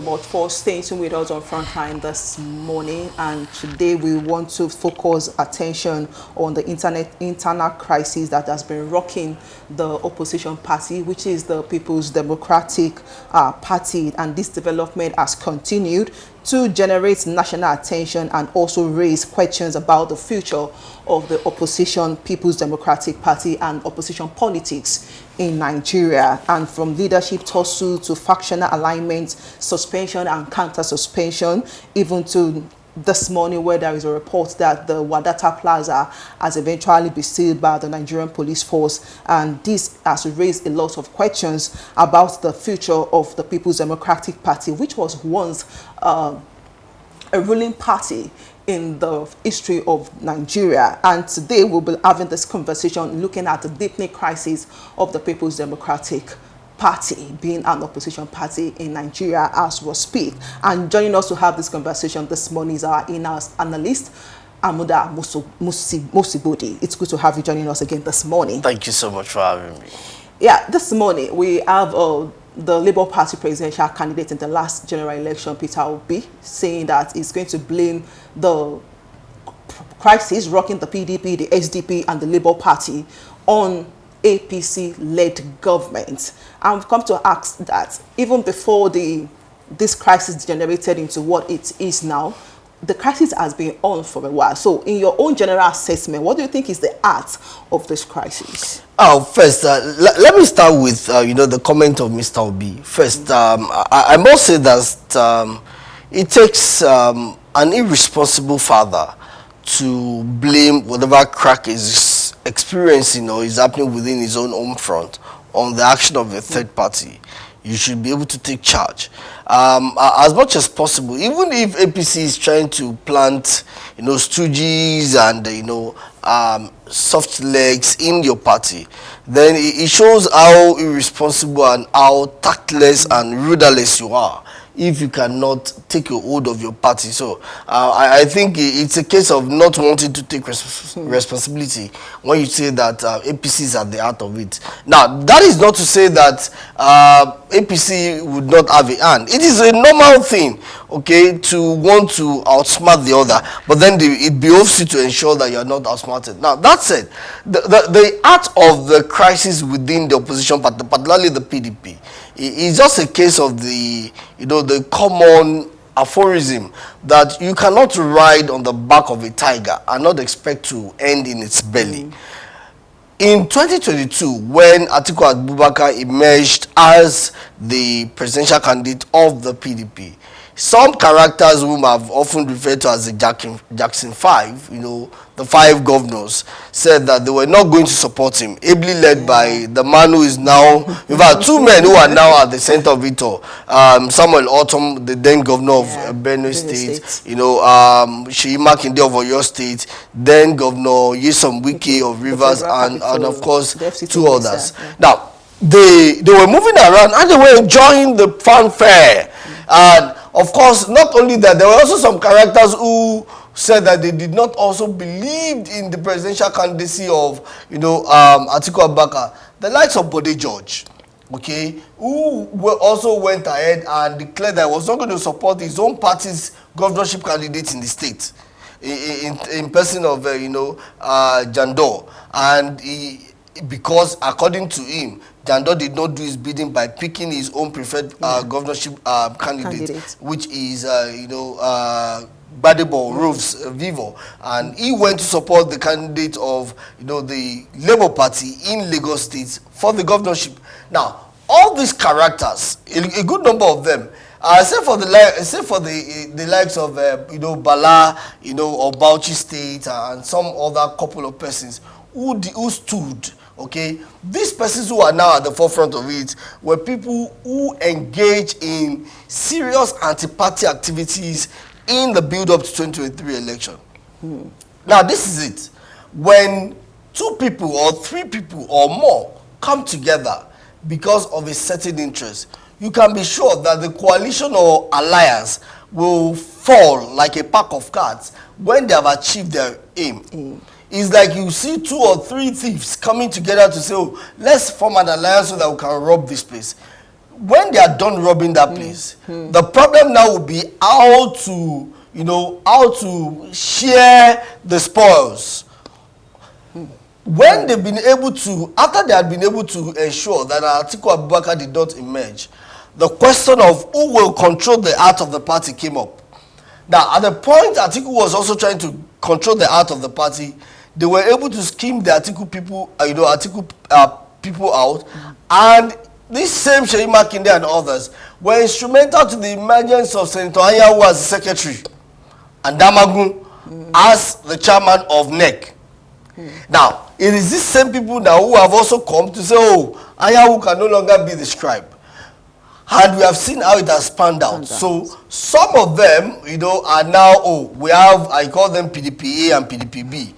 But for staying tuned with us on Frontline this morning, and today we want to focus attention on the internal crisis that has been rocking the opposition party, which is the People's Democratic Party, and this development has continued to generate national attention and also raise questions about the future of the opposition People's Democratic Party and opposition politics in Nigeria, and from leadership tussle to factional alignment, suspension and counter-suspension, even to this morning where there is a report that the Wadata Plaza has eventually been sealed by the Nigerian police force, and this has raised a lot of questions about the future of the People's Democratic Party, which was once a ruling party in the history of Nigeria. And today we'll be having this conversation looking at the deepening crisis of the People's Democratic Party being an opposition party in Nigeria as we speak. And joining us to have this conversation this morning is our in-house analyst, Amuda Musibodi. It's good to have you joining us again this morning. Thank you so much for having me. Yeah, this morning we have the Labour Party presidential candidate in the last general election, Peter Obi, saying that he's going to blame the crisis rocking the PDP, the SDP and the Labour Party on APC-led government. And we've come to ask that even before this crisis degenerated into what it is now, the crisis has been on for a while. So in your own general assessment, what do you think is the art of this crisis? Oh, first, let me start with, the comment of Mr. Obi. First, I must say that it takes an irresponsible father to blame whatever crack is experiencing or is happening within his own home front on the action of a third party. You should be able to take charge as much as possible, even if APC is trying to plant, stooges and soft legs in your party. Then it shows how irresponsible and how tactless and rudderless you are if you cannot take a hold of your party. So I think it's a case of not wanting to take responsibility when you say that APC is at the heart of it. Now, that is not to say that APC would not have a hand. It is a normal thing, okay, to want to outsmart the other, but then it behoves you to ensure that you are not outsmarted. Now, that said, the heart of the crisis within the opposition party, particularly the PDP, is just a case of the common aphorism that you cannot ride on the back of a tiger and not expect to end in its belly. In 2022, when Atiku Abubakar emerged as the presidential candidate of the PDP, some characters whom I've often referred to as the Jackson Five, the five governors, said that they were not going to support him, ably led by the man who is now, in fact, two men who are now at the center of it all. Samuel Ortom, the then governor of Benue State, Seyi Makinde of Oyo State, then Governor Nyesom Wike of Rivers, and of course, two others. Now, they were moving around and they were enjoying the fanfare. And of course, not only that, there were also some characters who said that they did not also believe in the presidential candidacy of, Atiku Abubakar. The likes of Bode George, okay, who also went ahead and declared that he was not going to support his own party's governorship candidate in the state, in person of, Jandor. And because according to him, Jandor did not do his bidding by picking his own preferred governorship candidate, which is, Badebo Roves Vivo, and he went to support the candidate of, the Labour Party in Lagos State for the governorship. Now, all these characters, a good number of them, except for the likes of, Bala, of Bauchi State, and some other couple of persons who stood. Okay, these persons who are now at the forefront of it were people who engage in serious anti-party activities in the build-up to 2023 election. Now, this is it. When two people or three people or more come together because of a certain interest, you can be sure that the coalition or alliance will fall like a pack of cards when they have achieved their aim. It's like you see two or three thieves coming together to say, oh, let's form an alliance so that we can rob this place. when they are done robbing that place, the problem now will be how to, you know, how to share the spoils. When they've been able to, after they had been able to ensure that Atiku Abubakar did not emerge, the question of who will control the heart of the party came up. Now, at the point Atiku was also trying to control the heart of the party, they were able to scheme the Atiku people, people out, and this same Seyi Makinde and others were instrumental to the emergence of Senator Anyanwu as the secretary and Damagun as the chairman of NEC. Now, it is these same people now who have also come to say, oh, Anyanwu can no longer be the scribe. And we have seen how it has panned out. So some of them, you know, are now, oh, we have, I call them PDP-A and PDP-B.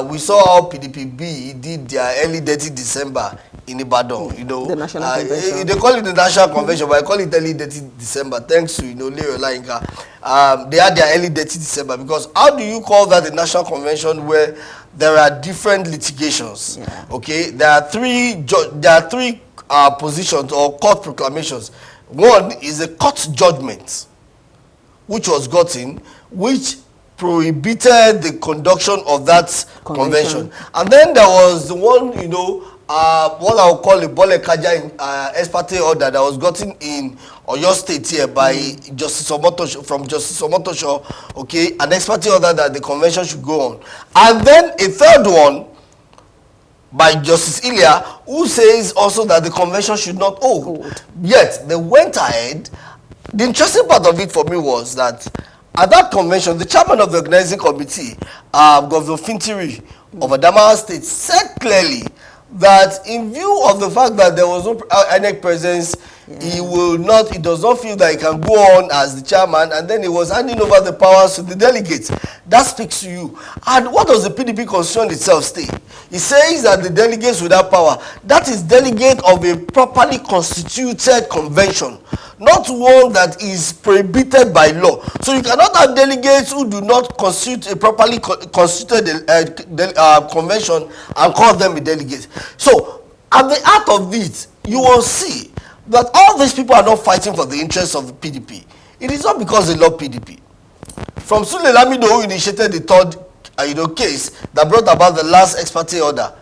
We saw how PDP-B did their early dirty December in Ibadan, you know. The National Convention. They call it the National Convention, but I call it early dirty December, thanks to, you know, Leo Lainka. They had their early dirty December, because how do you call that the National Convention where there are different litigations? Yeah. Okay, there are three positions or court proclamations. One is a court judgment, which was gotten, which prohibited the conduction of that convention. And then there was the one, you know, what I would call a Bole Kaja ex parte order that was gotten in Oyo State here by Justice Omotosho, from Justice Omotosho, okay, an ex parte order that the convention should go on. And then a third one by Justice Ilya, who says also that the convention should not hold. Yet, they went ahead. The interesting part of it for me was that at that convention, the chairman of the organizing committee, Governor Fintiri of Adamawa State, said clearly that in view of the fact that there was no INEC presence, he does not feel that he can go on as the chairman, and then he was handing over the powers to the delegates. That speaks to you. And what does the PDP constitution itself state? It says that the delegates without power, that is delegate of a properly constituted convention, not one that is prohibited by law. So you cannot have delegates who do not constitute a properly constituted convention and call them a delegate. So at the heart of it, you will see that all these people are not fighting for the interests of the PDP. It is not because they love PDP. From Sule Lamido, who initiated the third case that brought about the last ex parte order,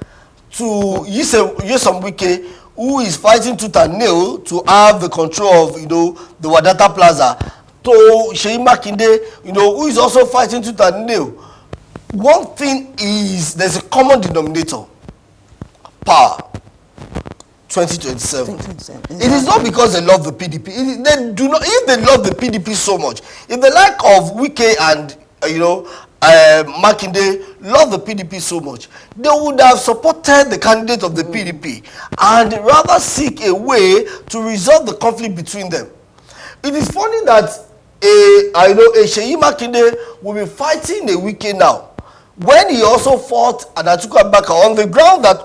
to Nyesom Wike, who is fighting tooth and nail to have the control of, you know, the Wadata Plaza, to Seyi Makinde, you know, who is also fighting tooth and nail. One thing is, there's a common denominator: power. 2027. Exactly. It is not because they love the PDP. They do not. If they love the PDP so much, if the like of Wike and Makinde love the PDP so much, they would have supported the candidate of the PDP and rather seek a way to resolve the conflict between them. It is funny that a Seyi Makinde will be fighting a Wike now, when he also fought Atiku Abubakar on the ground that,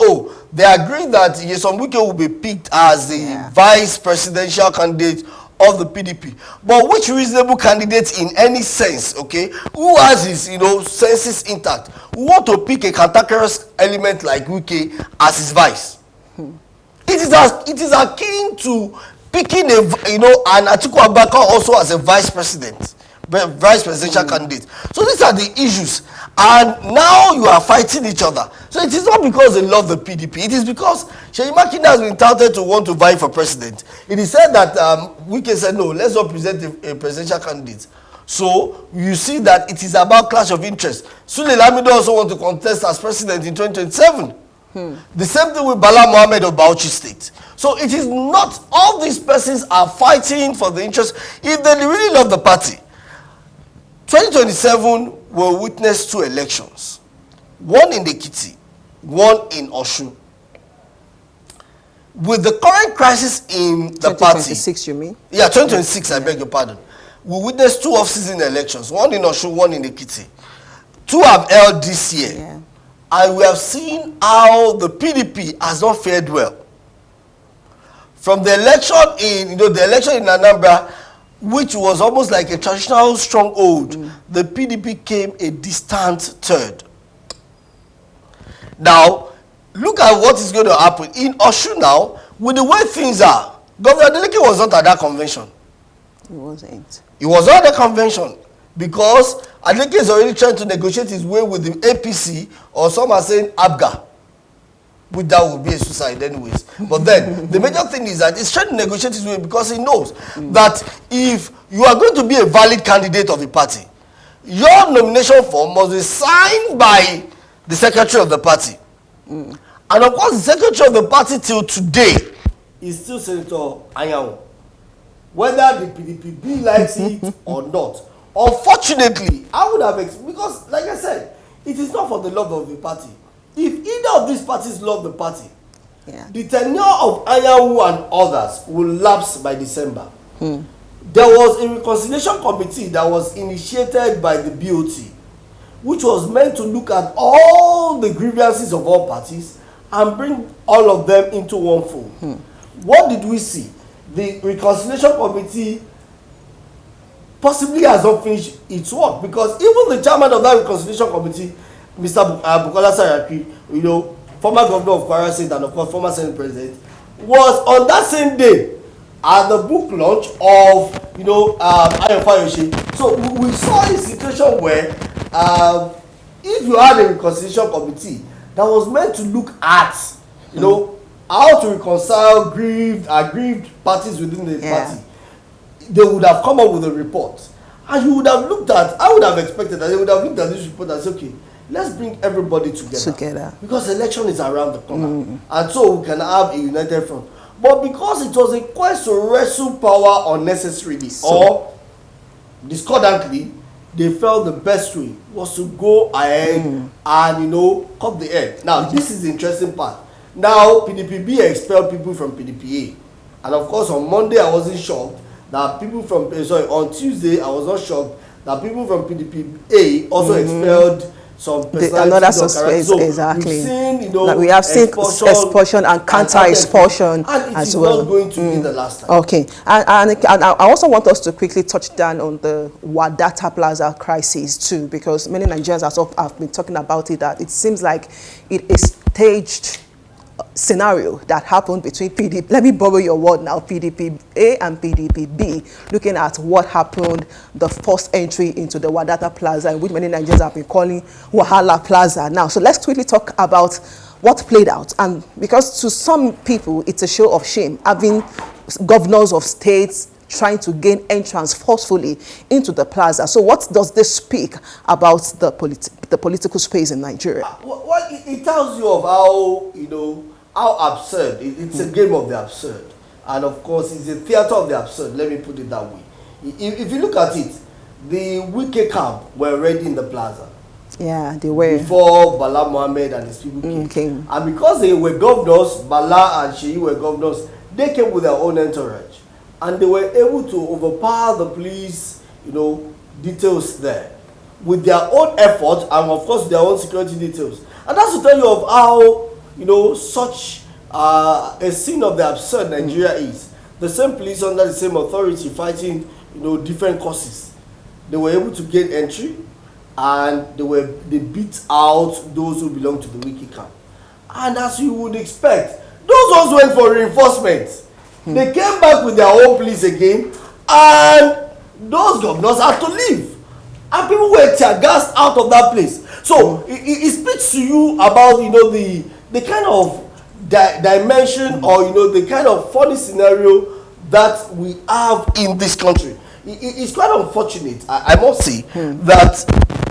they agreed that Nyesom Wike will be picked as the vice presidential candidate of the PDP. But which reasonable candidate in any sense, okay, who has his, senses intact, who want to pick a cantankerous element like Wike as his vice? It is akin to picking an Atiku Abubakar also as a vice presidential candidate. So these are the issues, and now you are fighting each other. So it is not because they love the PDP. It is because Seyi Makinde has been touted to want to vie for president. It is said that Wike said, no, let's not present a presidential candidate. So you see that it is about clash of interest. Sule Lamido also want to contest as president in 2027. The same thing with Bala Mohammed of Bauchi State. So it is not all these persons are fighting for the interest. If they really love the party, 2027 will witness 2 elections. One in Ekiti, one in Osun. With the current crisis in the 2026, party. 2026, you mean? Yeah, 2026, I beg your pardon. We witnessed 2 off-season elections, one in Osun, one in Ekiti. 2 have held this year. Yeah. And we have seen how the PDP has not fared well. From the election in, the election in Anambra, which was almost like a traditional stronghold, the PDP came a distant third. Now, look at what is going to happen in Osun now. With the way things are, Governor Adeleke was not at that convention. He wasn't. He was not at the convention because Adeleke is already trying to negotiate his way with the APC, or some are saying ABGA, which that would be a suicide anyways. But then the major thing is that he's trying to negotiate his way because he knows that if you are going to be a valid candidate of the party, your nomination form must be signed by the secretary of the party. And of course, the secretary of the party till today is still Senator Anyanwu, whether the PDP likes it or not. Unfortunately, I would have because, like I said, it is not for the love of the party. If either of these parties love the party, the tenure of Anyanwu and others will lapse by December. There was a reconciliation committee that was initiated by the BOT, which was meant to look at all the grievances of all parties and bring all of them into one fold. What did we see? The reconciliation committee possibly has not finished its work, because even the chairman of that reconciliation committee, Mr. Bukola Saraki, you know, former governor of Kwara State and of course former Senate president, was on that same day at the book launch of, you know, Ayo Fayose. So we saw a situation where if you had a reconciliation committee that was meant to look at, you know, how to reconcile aggrieved parties within the party, they would have come up with a report, and you would have looked at, I would have expected that they would have looked at this report and said, okay, let's bring everybody together because election is around the corner, and so we can have a united front. But because it was a quest to wrestle power unnecessarily or discordantly, they felt the best way was to go ahead and, you know, cut the head. Now, this is the interesting part. Now, PDPB expelled people from PDPA. And of course, on Monday, I wasn't shocked that people from, on Tuesday, I was not shocked that people from PDPA also expelled some another suspect. So exactly. We've seen, you know, we have seen expulsion and counter-expulsion as well. Not going to be the last time. Okay, and I also want us to quickly touch down on the Wadata Plaza crisis too, because many Nigerians have been talking about it, that it seems like it is staged scenario that happened between PDP, let me borrow your word now, PDP A and PDP B, looking at what happened, the first entry into the Wadata Plaza, in which many Nigerians have been calling Wahala Plaza now. So let's quickly talk about what played out. And because to some people, it's a show of shame, having governors of states trying to gain entrance forcefully into the plaza. So what does this speak about the political space in Nigeria? Well, it tells you of how, you know, how absurd. It's a game of the absurd. And of course, it's a theater of the absurd. Let me put it that way. If you look at it, the Wike camp were already in the plaza. Yeah, they were. Before Bala Mohammed and his people came. And because they were governors, Bala and Sheyi were governors, they came with their own entourage. And they were able to overpower the police, you know, details there with their own effort and of course their own security details. And that's to tell you of how, you know, such a scene of the absurd Nigeria is. The same police under the same authority fighting, you know, different causes. They were able to gain entry, and they beat out those who belong to the Wiki camp. And as you would expect, those ones went for reinforcement. They came back with their own police again, and those governors had to leave. And people were tear-gassed out of that place. So it speaks to you about, you know, the kind of dimension or, you know, the kind of funny scenario that we have in this country. It's quite unfortunate, I must say, that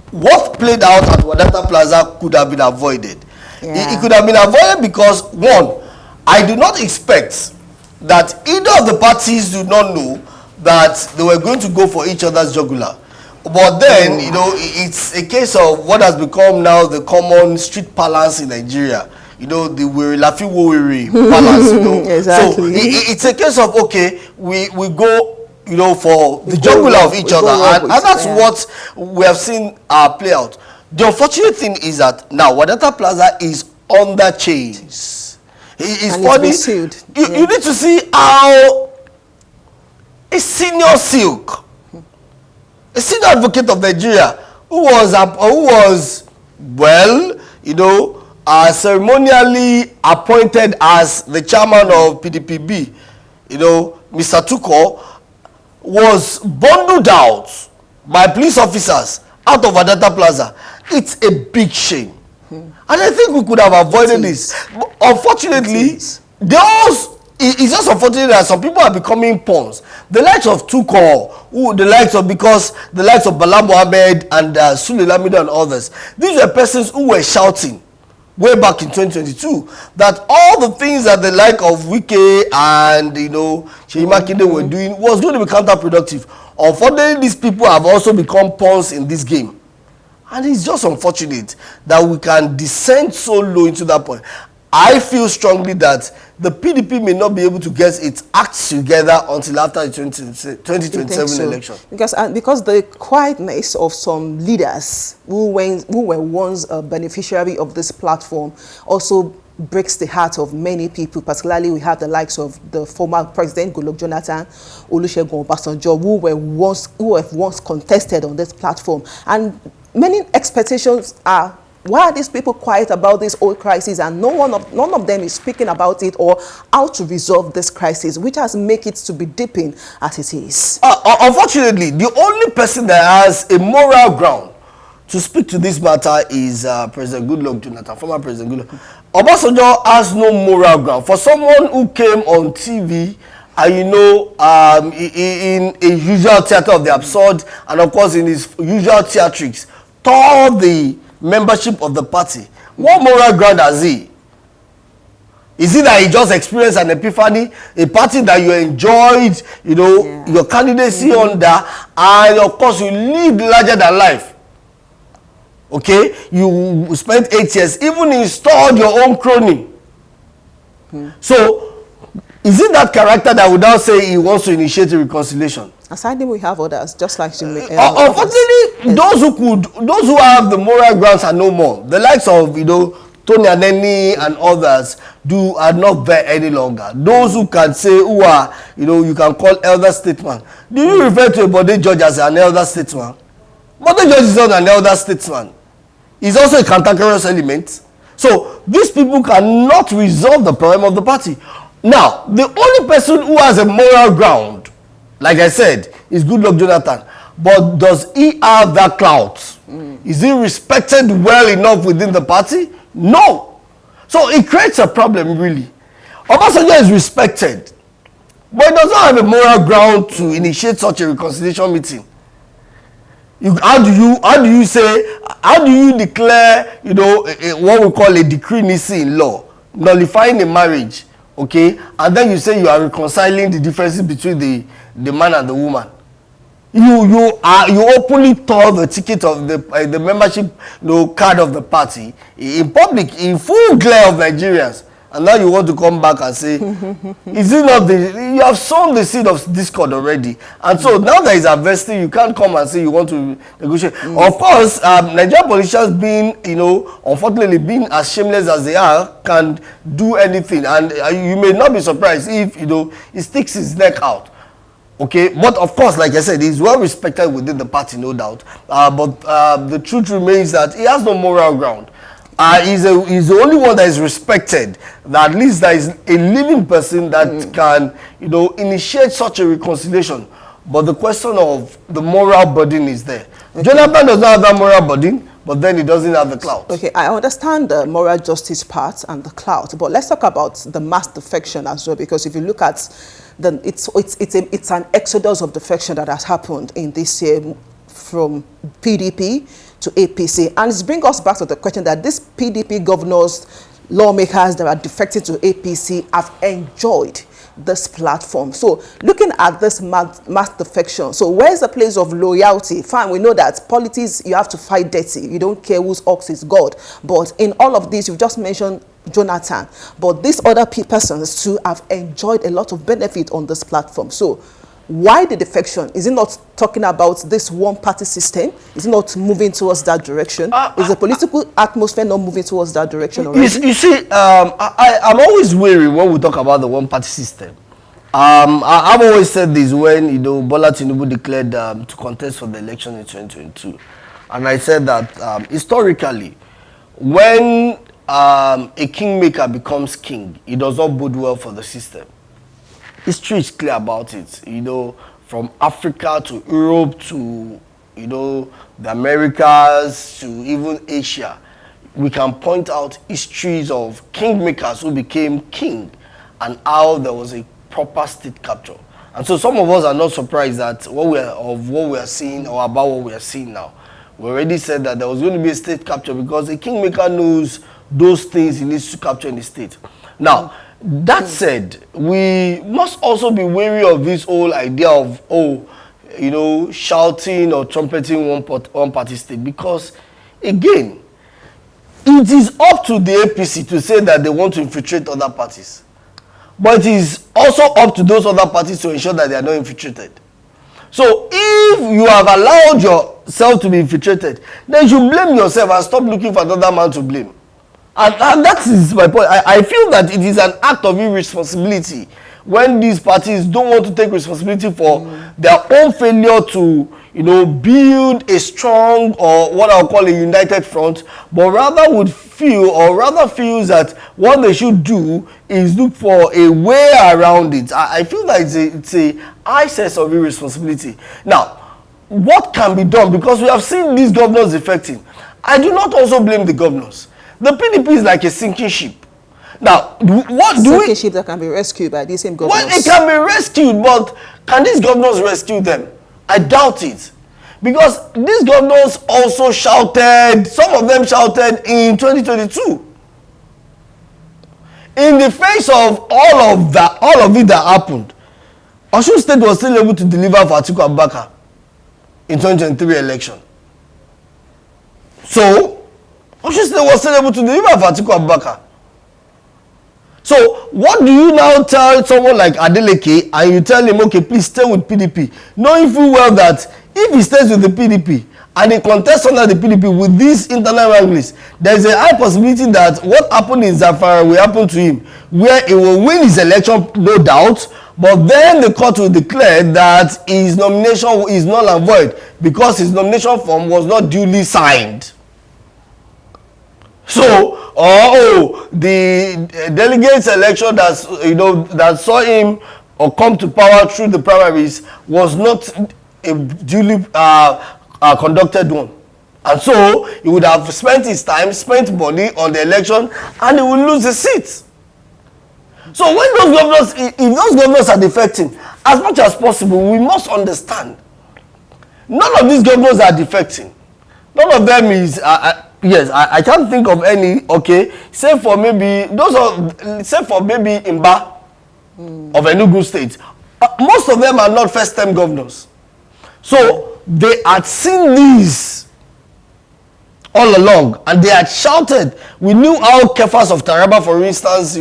what played out at Wadata Plaza could have been avoided. It could have been avoided because, one, I do not expect that either of the parties do not know that they were going to go for each other's jugular. But then, you know, it's a case of what has become now the common street parlance in Nigeria. You know, the Lafi Woweri parlance, you know. Exactly. So it's a case of, okay, we go, you know, for the jugular of each other. And that's what we have seen play out. The unfortunate thing is that now Wadata Plaza is under chains. It's funny. You need to see how a senior silk, a senior advocate of Nigeria, who was well, you know, ceremonially appointed as the chairman of PDPB, Mr. Tuko was bundled out by police officers out of Adata Plaza. It's a big shame. And I think we could have avoided this. Unfortunately, it's just unfortunate that some people are becoming pawns. The likes of Tuko, the likes of Bala Mohammed and Sule Lamido and others, these were persons who were shouting way back in 2022 that all the things that the like of Wike and Sheyi Makinde were doing was going to be counterproductive. Unfortunately, these people have also become pawns in this game, and it's just unfortunate that we can descend so low into that point. I feel strongly that the PDP may not be able to get its acts together until after the 2027 election. Because the quietness of some leaders who were once a beneficiary of this platform also breaks the heart of many people. Particularly, we have the likes of the former President Goodluck Jonathan, Olusegun Obasanjo, who have once contested on this platform. And many expectations are, why are these people quiet about this old crisis, and none of them is speaking about it or how to resolve this crisis, which has made it to be deepened as it is? Unfortunately, the only person that has a moral ground to speak to this matter is President Goodluck Jonathan, former President Goodluck. Obasanjo has no moral ground. For someone who came on TV and in a usual theater of the absurd, and of course in his usual theatrics, tore the membership of the party, what moral ground has he? Is it that he just experienced an epiphany, a party that you enjoyed, your candidacy under, and of course you lived larger than life? Okay, you spent 8 years, even installed your own crony. So, is it that character that would now say he wants to initiate a reconciliation? Aside him, we have others, just like you. Unfortunately, those who have the moral grounds are no more. The likes of Tony Aneni and others are not there any longer. Those who can say, who are you can call elder statesman. Do you refer to a Bode George as an elder statesman? Bode George is not an elder statesman. He's also a cantankerous element. So these people cannot resolve the problem of the party. Now, the only person who has a moral ground, like I said, is Goodluck Jonathan. But does he have that clout? Is he respected well enough within the party? No. So it creates a problem, really. Obasanjo is respected, but he does not have a moral ground to initiate such a reconciliation meeting. How do you declare, what we call a decree nisi in law, nullifying a marriage, okay, and then you say you are reconciling the differences between the man and the woman? You openly tore the ticket of the membership card of the party in public, in full glare of Nigerians, and now you want to come back and say, is it not you have sown the seed of discord already, and so now there is adversity, you can't come and say you want to negotiate. Of course, Nigerian politicians being, unfortunately being as shameless as they are, can do anything, and you may not be surprised if, he sticks his neck out. Okay, but of course, like I said, he's well respected within the party, no doubt. But the truth remains that he has no moral ground. He's the only one that is respected, that at least there is a living person that can, initiate such a reconciliation. But the question of the moral burden is there. Okay. Jonathan does not have that moral burden, but then he doesn't have the clout. Okay, I understand the moral justice part and the clout, but let's talk about the mass defection as well, because if you look at it's an exodus of defection that has happened in this year from PDP to APC, and it brings us back to the question that these PDP governors, lawmakers that are defected to APC have enjoyed this platform. So looking at this mass defection, so where's the place of loyalty? Fine, we know that politics, you have to fight dirty. You don't care whose ox is God. But in all of this, you've just mentioned Jonathan. But these other persons too have enjoyed a lot of benefit on this platform. So why the defection? Is it not talking about this one-party system? Is it not moving towards that direction? Is the political atmosphere not moving towards that direction already? You see, I'm always wary when we talk about the one-party system. I've always said this when, Bola Tinubu declared to contest for the election in 2022. And I said that historically, when a kingmaker becomes king, it does not bode well for the system. history is clear about it. You know, from Africa to Europe to, you know, the Americas to even Asia, we can point out histories of kingmakers who became king and how there was a proper state capture. And so some of us are not surprised that what we are seeing or about what we are seeing now. We already said that there was going to be a state capture because a kingmaker knows those things he needs to capture in the state. Now, that said, we must also be wary of this whole idea of, oh, you know, shouting or trumpeting one party state, because, again, it is up to the APC to say that they want to infiltrate other parties. But it is also up to those other parties to ensure that they are not infiltrated. So if you have allowed yourself to be infiltrated, then you blame yourself and stop looking for another man to blame. And that is my point. I feel that it is an act of irresponsibility when these parties don't want to take responsibility for their own failure to, you know, build a strong, or what I'll call a united front, but rather feels that what they should do is look for a way around it. I feel that it's a high sense of irresponsibility. Now, what can be done? Because we have seen these governors defecting. I do not also blame the governors. The PDP is like a sinking ship. Now, what do sinking ship that can be rescued by these same governors? Well, it can be rescued, but can these governors rescue them? I doubt it. Because these governors also shouted, some of them shouted in 2022. In the face of all of it that happened, Osun State was still able to deliver for Atiku Abubakar in 2023 election. So, Osun State was still able to deliver for Atiku Abubakar. So, what do you now tell someone like Adeleke and you tell him, okay, please stay with PDP, knowing full well that if he stays with the PDP and he contests under the PDP with these internal wranglings, there is a high possibility that what happened in Zamfara will happen to him, where he will win his election, no doubt, but then the court will declare that his nomination is null and void because his nomination form was not duly signed. So, the delegates election that saw him or come to power through the primaries was not a duly conducted one, and so he would have spent his time, spent money on the election, and he will lose the seat. So when those governors, if those governors are defecting, as much as possible, we must understand none of these governors are defecting. None of them is. Yes, I can't think of any. Okay, save for maybe Imba of Enugu State. Most of them are not first-time governors. So they had seen these all along, and they had shouted. We knew how Kefas of Taraba, for instance,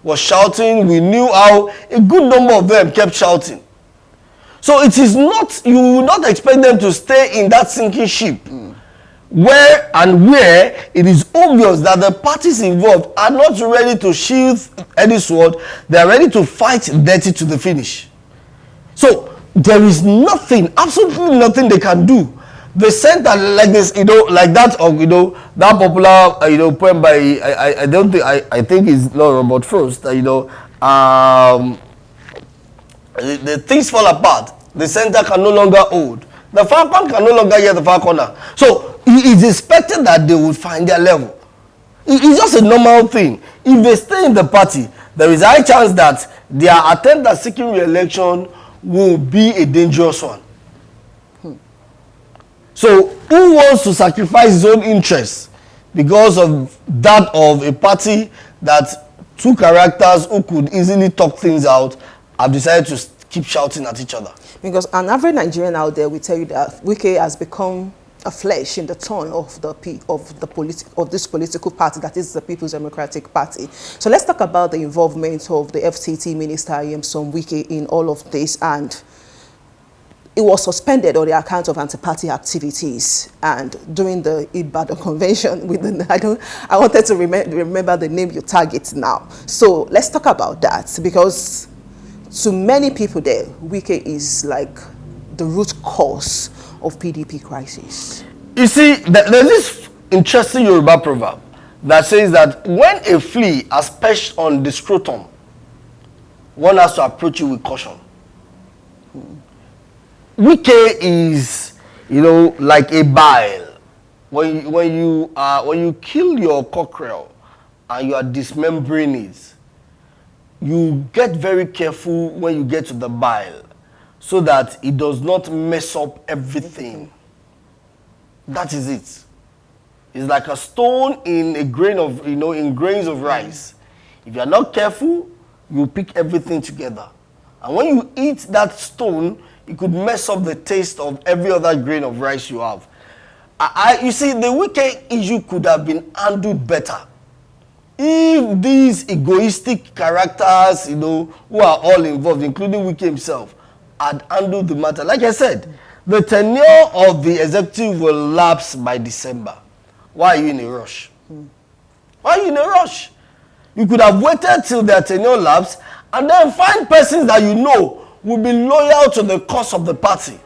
was shouting. We knew how a good number of them kept shouting. So it is not, you will not expect them to stay in that sinking ship. Where it is obvious that the parties involved are not ready to sheath any sword, they are ready to fight dirty to the finish. So there is nothing, absolutely nothing they can do. The center like this, like that, or that popular, poem by I think it's not Robert Frost. The things fall apart. The center can no longer hold. The far corner can no longer hear the far corner. So it is expected that they would find their level. It's just a normal thing. If they stay in the party, there is a high chance that their attempt at seeking re-election will be a dangerous one. So who wants to sacrifice his own interests because of that of a party that two characters who could easily talk things out have decided to keep shouting at each other? Because an average Nigerian out there will tell you that Wike has become a flesh in the tongue of this political party, that is the People's Democratic Party. So let's talk about the involvement of the FCT Minister Yemsom Wike in all of this, and it was suspended on the account of anti-party activities. And during the Ibadan convention, I wanted to remember the name you target now. So let's talk about that, because to many people there, Wike is like the root cause of PDP crisis. You see, there's this interesting Yoruba proverb that says that when a flea has perched on the scrotum, one has to approach it with caution. Wike is, you know, like a bile. When you kill your cockerel and you are dismembering it, you get very careful when you get to the bile so that it does not mess up everything. That is it. It's like a stone in a grain of, you know, in grains of rice. If you are not careful, you pick everything together. And when you eat that stone, it could mess up the taste of every other grain of rice you have. You see, the Wike issue could have been handled better if these egoistic characters, you know, who are all involved, including Wike himself, had handled the matter. Like I said, the tenure of the executive will lapse by December. Why are you in a rush? Why are you in a rush? You could have waited till their tenure lapse and then find persons that you know will be loyal to the cause of the party.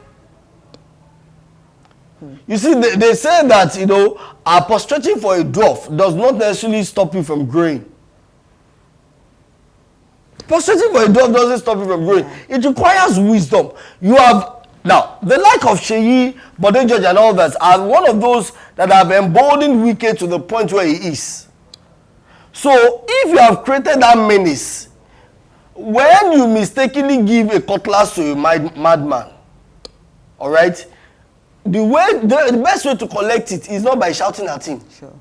You see, they say that, you know, prostrating for a dwarf does not necessarily stop you from growing. Prostrating for a dwarf doesn't stop you from growing. It requires wisdom. You have, now, the like of Sheyi, Bode George and all that are one of those that have emboldened Wike to the point where he is. So, if you have created that menace, when you mistakenly give a cutlass to a madman, all right, the best way to collect it is not by shouting at him. Sure.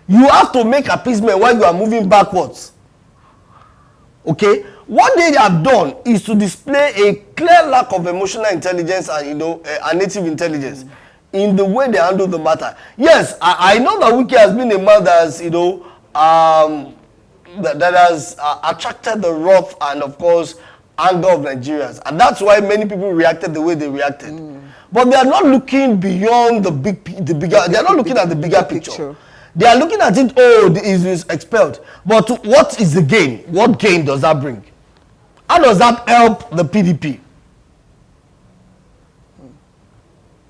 You have to make appeasement while you are moving backwards. Okay? What they have done is to display a clear lack of emotional intelligence and, you know, a native intelligence in the way they handle the matter. Yes, I know that Wike has been a man that has, you know, that has attracted the wrath and, of course, anger of Nigerians, and that's why many people reacted the way they reacted. But they are not looking beyond the bigger. They are not looking at the bigger picture. They are looking at it. Oh, he is expelled. But what is the gain? What gain does that bring? How does that help the PDP?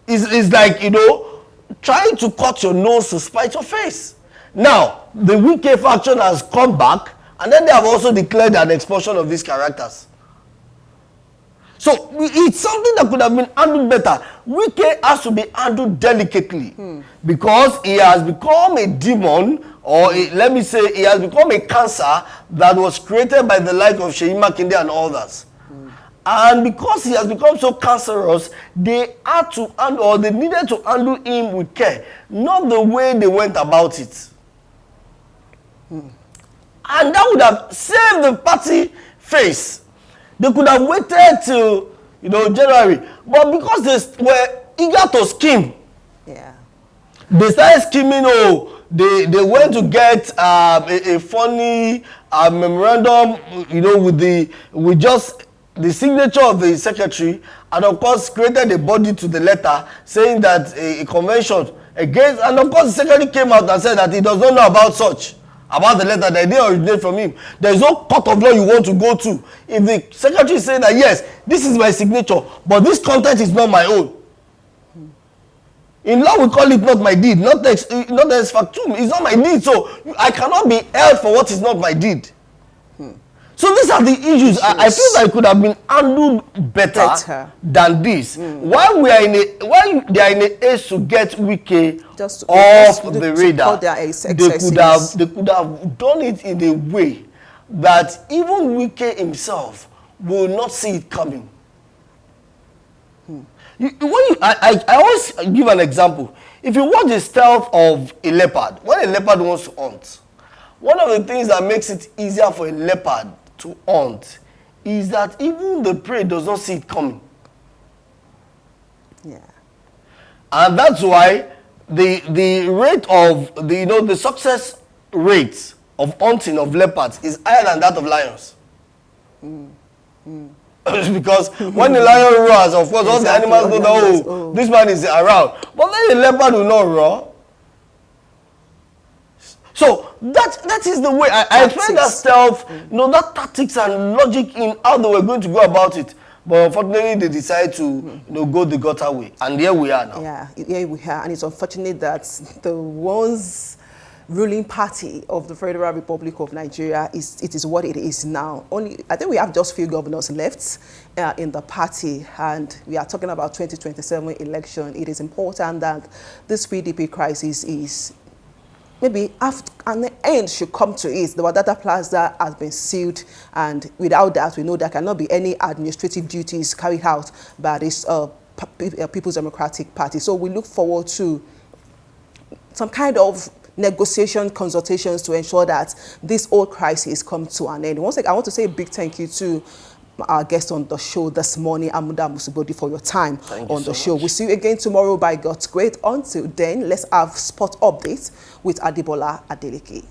It's like, you know, trying to cut your nose to spite your face. Now, the Wike faction has come back, and then they have also declared an expulsion of these characters. So it's something that could have been handled better. Wike has to be handled delicately because he has become a demon, or let me say, he has become a cancer that was created by the like of Seyi Makinde and others. And because he has become so cancerous, they had to handle, or they needed to handle him with care, not the way they went about it. And that would have saved the party face. They could have waited till, you know, January, but because they were eager to scheme, they started scheming. Oh, they went to get a funny memorandum, you know, with just the signature of the secretary, and of course created a body to the letter saying that a convention against, and of course the secretary came out and said that he does not know about such. About the letter that didn't originate from him. There is no court of law you want to go to. If the secretary say that, yes, this is my signature, but this content is not my own. In law, we call it not my deed, not ex factum. It's not my deed, so I cannot be held for what is not my deed. So these are the issues. I feel like it could have been handled better than this. While they are in a haste to get Wike off the radar, they could have done it in a way that even Wike himself will not see it coming. I always give an example. If you watch the stealth of a leopard, when a leopard wants to hunt, one of the things that makes it easier for a leopard to hunt is that even the prey does not see it coming. And that's why the rate of the success rate of hunting of leopards is higher than that of lions. Because when the lion roars, of course, all the animals know that, oh, this man is around. But then the leopard will not roar. So that is the way I explained that stealth, that tactics and logic in how they were going to go about it. But unfortunately, they decided to go the gutter way, and here we are now. Yeah, here we are, and it's unfortunate that the ones ruling party of the Federal Republic of Nigeria it is what it is now. I think we have just few governors left in the party, and we are talking about 2027 election. It is important that this PDP crisis is maybe after an end should come to it. The Wadata Plaza has been sealed, and without that, we know there cannot be any administrative duties carried out by this People's Democratic Party. So we look forward to some kind of negotiation, consultations to ensure that this whole crisis comes to an end. Once again, I want to say a big thank you to our guest on the show this morning, Amuda Musubodi, for your time on the show. We'll see you again tomorrow by God's grace. Until then, let's have sport updates with Adibola Adeleke.